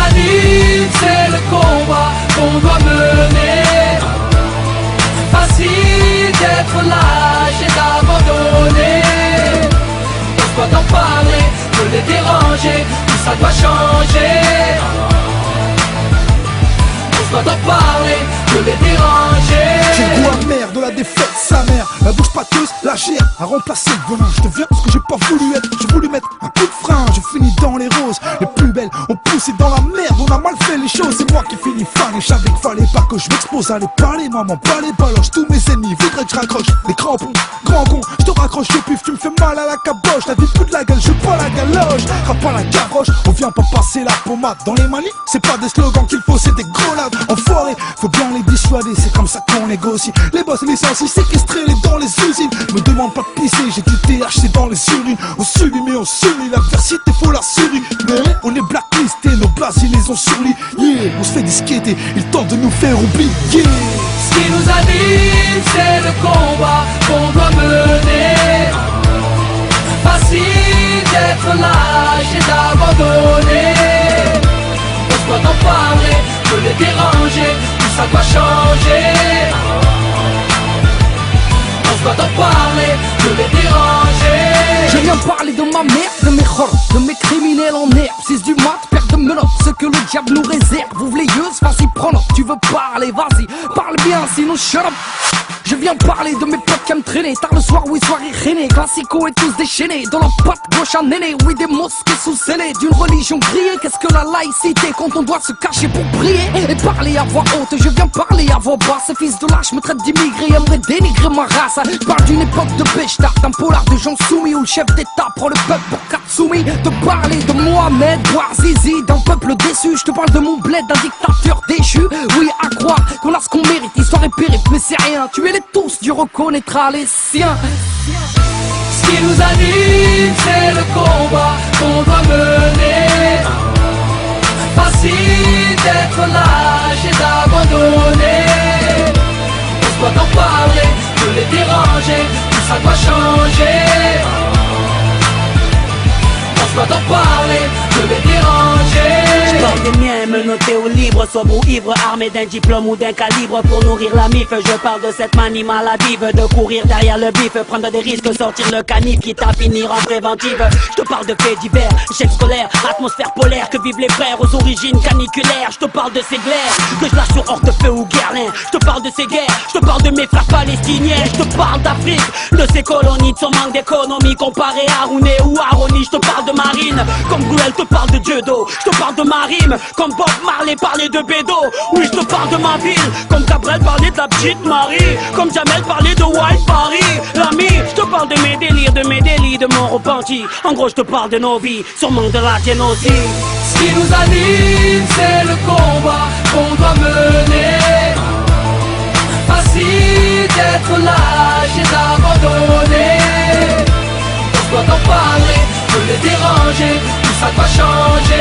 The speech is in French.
anime, c'est le combat qu'on doit mener. Facile d'être lâche et d'abandonner. Pourquoi t'en parler, de les déranger, tout ça doit changer. Pourquoi t'en parler, de les déranger. J'ai le goût amer de la défaite, sa mère. La bouche pâteuse, la gère, a remplacé le venin. Je deviens ce que j'ai pas voulu être. J'ai voulu mettre un coup de frein, je finis dans les roses. Les plus belles ont poussé dans la merde, on a mal fait les choses. C'est moi qui finis fan et je savais qu'il fallait pas que je m'expose à les parler. Maman, pas les baloches, tous mes ennemis voudraient que je raccroche. Les crampons, grand con, je te raccroche le pif, tu me fais mal à la caboche. La vie fout de la gueule, je pas la galoche. Frappe pas la gavroche, on vient pas passer la pommade. Dans les manifs, c'est pas des slogans qu'il faut, c'est des grenades. Enfoirés, faut bien les dissuader, c'est comme ça qu'on négocie. Les boss licenciés, séquestrés, les dans les usines. Me demande pas de pisser, j'ai du THC dans les urines. On subit mais on s'unit, l'adversité faut la survie. Mais on est blacklisté, nos places ils les ont surlis. Yeah, on se fait disqueter, ils tentent de nous faire oublier. Ce qui nous anime, c'est le combat qu'on doit mener. Facile d'être lâche et d'abandonner. Pourquoi t'en parler, de les déranger, tout ça doit changer. Pourquoi t'en parler, de les déranger. Je viens parler de ma mère, de mes horreurs, de mes criminels en herbe. 6 du mat, perte de menottes, ce que le diable nous réserve. Ouvre les yeux, vas-y prends note, tu veux parler, vas-y, parle bien, sinon shut up. Je viens parler de mes potes qui aiment traîner tard le soir, oui, soirée rainée. Classico et tous déchaînés, dans leur patte gauche à néné. Oui, des mosquées sous scellées, d'une religion grillée. Qu'est-ce que la laïcité quand on doit se cacher pour prier et parler à voix haute, je viens parler à voix basse. Ces fils de lâche me traitent d'immigré, aimeraient dénigrer ma race. Je parle d'une époque de Béchtard, d'un polar de gens soumis où le chef d'état prend le peuple pour Katsumi. De parler de Mohamed Bouazizi, d'un peuple déçu. Je te parle de mon bled, d'un dictateur déchu. Oui, à croire qu'on a ce qu'on mérite, histoire et périph', mais c'est rien. Tuez-les tous, Dieu reconnaîtra les siens. Ce qui nous anime, c'est le combat qu'on doit mener. Facile d'être lâche et d'abandonner. Pourquoi t'en parler, de les déranger, tout ça doit changer. Pourquoi t'en parler, de les déranger. Je parle des miens, menottés au libre, sobre ou ivre, armé d'un diplôme ou d'un calibre pour nourrir la mif. Je parle de cette manie maladive, de courir derrière le bif, prendre des risques, sortir le canif, quitte à finir en préventive. Je te parle de faits divers, échecs scolaires, atmosphère polaire, que vivent les frères aux origines caniculaires. Je te parle de ces glaires, que je lâche sur Hortefeux ou Guerlain. Je te parle de ces guerres, je te parle de mes frères palestiniens. Je te parle d'Afrique, de ces colonies, de son manque d'économie comparé à Rouné ou à Rony. Je te parle de marine, comme Gouel te parle de Dieudo. Je te parle de ma rime, comme Bob Marley parlait de Bédo. Oui, je te parle de ma ville, comme Cabrel parlait de la petite Marie, comme Jamel parlait de White Paris. L'ami, je te parle de mes délires, de mes délits, de mon repenti. En gros, je te parle de nos vies, sûrement de la tienne aussi. Ce qui nous anime, c'est le combat qu'on doit mener. Facile d'être lâche et d'abandonner. Pourquoi t'en parler, de les déranger, tout ça doit changer.